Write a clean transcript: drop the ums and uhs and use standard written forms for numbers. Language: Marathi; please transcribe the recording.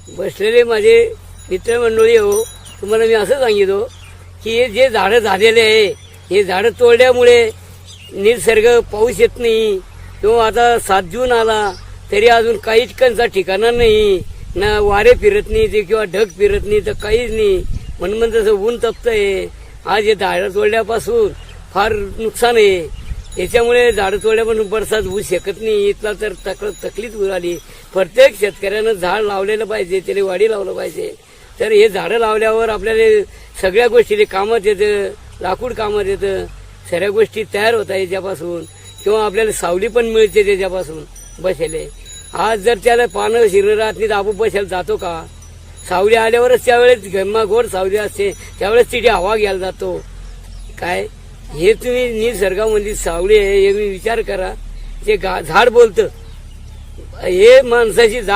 बसलेले माझे मित्रमंडळी हो, तुम्हाला मी असं सांगितो की हे जे झाडं झालेले आहे हे झाडं तोडल्यामुळे निसर्ग पाऊस येत नाही. किंवा आता 7 जून आला तरी अजून काहीच कणचा ठिकाणा नाही, ना वारे फिरत नाही ते किंवा ढग फिरत नाही तर काहीच नाही. म्हणून तसं ऊन तपतंय. आज हे झाडं तोडल्यापासून फार नुकसान आहे. याच्यामुळे झाडं तोडल्यापासून बरसात होऊ शकत नाही. इथला तर तकलीफ उराली. प्रत्येक शेतकऱ्यानं झाड लावलेलं पाहिजे, त्याला वाढी लावलं पाहिजे. तर हे झाडं लावल्यावर आपल्याला सगळ्या गोष्टी कामात येतं, लाकूड कामात येतं, सगळ्या गोष्टी तयार होतात याच्यापासून. किंवा आपल्याला सावली पण मिळते त्याच्यापासून बसेले. आज जर त्याला पानं शिरणं राहत नाही तर आपण बसायला जातो का? सावली आल्यावरच त्यावेळेस घमाघोड सावली असते, त्यावेळेस तिथे हवा घ्यायला जातो. काय हे तुम्ही निसर्गामधली सावली आहे हे मी विचार करा. ते झाड बोलतं, हे माणसाची